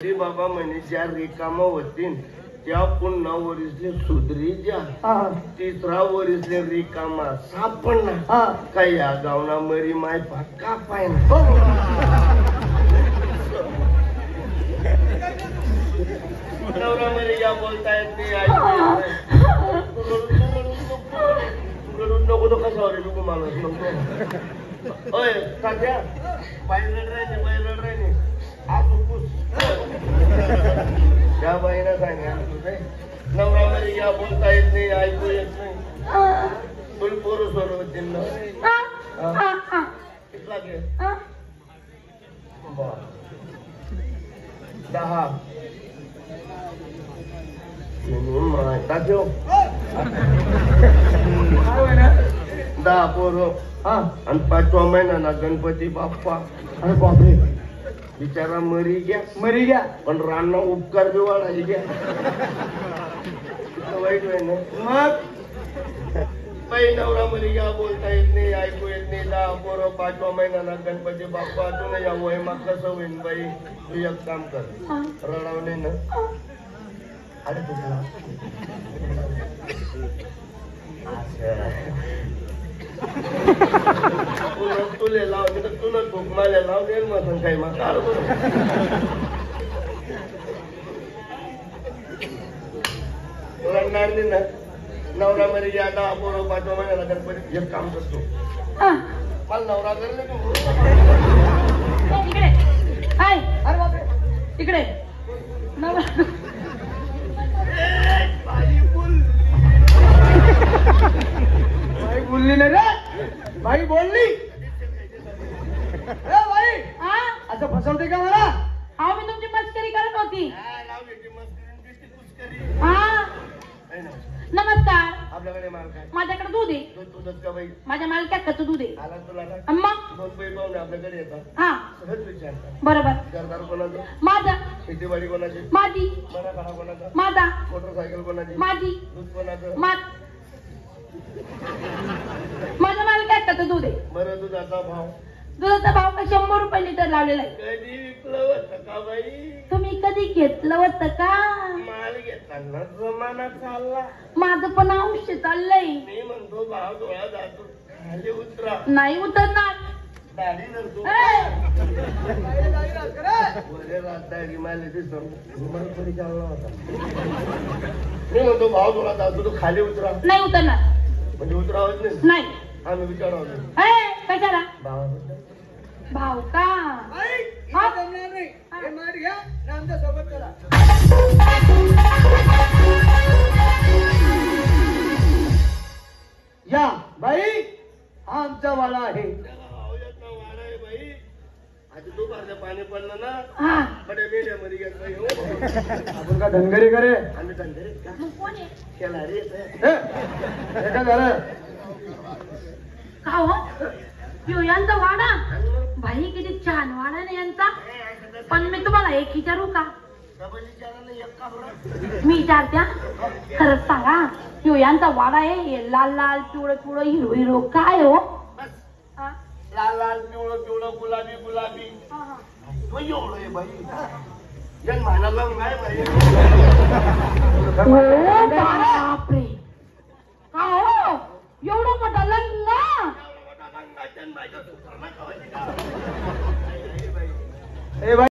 अरे बाबा म्हणे ज्या रिकामा होतीन त्या पुन्हा वरीसले सुधरी ज्या तिसरा वरीसले रिकामा सापडना काय या गावना मरी माय पक्का पाहिना नवरा मरी या बोलतायत ते रडून नको तो कसा रे नको माणूस नको ओय तात्या बाई रड राहिने त्या बाईला सांगा नवरा मध्ये या बोलता येत नाही ऐकू येत नाही तुला पोरं सोर होतील ना कितला घे 10 टाक्यो 10 पोरं आणि 5वा महिना ना गणपती बाप्पा. अरे बापरे बिचारा मरी घ्या पण रानना उपकार बी वाढायला घ्या वाईट आहे ना. मग बाई नवरा मरी घ्या बोलता येत नाही ऐकू येत नाही 10 पोरं 5वा महिना गणपती बाप्पा तू नाही या वय मग कसं होईन बाई तू एक काम कर रडाव नाही ना. अरे तुझा तुले लावले तर तुला ठोक माझ्या लावले मग काही मग रडणार नाही ना. नवरा मध्ये या 10 पोरं 5वा महिन्याला गणपती एक काम करतो मला नवरा करले इकडे बाई बोलली ना रे बाई बोलली बाई असं फसवते का मला. हा मी तुमची मस्करी करत होती. नमस्कार आपल्याकडे माल काय माझ्याकडे दूध आहे. दूधच का बाई माझ्या मालक्याचं दूध आहे. आला तुला अम्मा 2 पैसे पाहुणे आपल्याकडे येतात हा सहज विचारतात बरोबर. घरदार कोणाचं माझा शेतीवाडी कोणाची माझी मराठा कोणाचा माझा मोटरसायकल कोणाची माझी दूध कोणाचं माझ्या मालक्याचं दूध आहे. बरं दुधाचा भाव दुधाचा भाव का 100 रुपये लिटर लावलेला आहे. कधी विकलं होतं का बाई. तुम्ही कधी घेतलं होतं का. माल घेताना जमाना चालला माझं पण औषध चाललंय. मी म्हणतो भाव डोळा जातो खाली उतरा नाही उतरणार. दाढी धरतो वगैरे दाढी मारली ती मला थोडी चालला होता. मी म्हणतो भाव डोळा जातो तो खाली उतरा नाही उतरणार म्हणजे उतरावत नाही. नाही आम्ही विचारावं कशाला भावाबद्दल भाव का हे माठ घ्या ना आमच्या सोबत चला. या बाई हा आमचा वाडा आहे. बाई आता तू माझ्या पाणी पडलं ना हा बड्या मेल्यामध्ये घेतलं आपण का धनगरी करे आम्ही धंदे मग कोण आहे केला रे हे काय झालं का हो यो यांचा वाडा भाई किती छान वाडा ना यांचा. पण मी तुम्हाला एक विचारू का. मी विचारत्या खरंच सांगा यो यांचा वाडा आहे हे लाल लाल पिवळं पिवळं हिरो हिरो काय हो. लाल लाल पिवळं पिवळं गुलाबी गुलाबी एवढं आहे बाई जन म्हणाला काय बाई बापरे का हो एवढं मोठा लग्न. ए बाई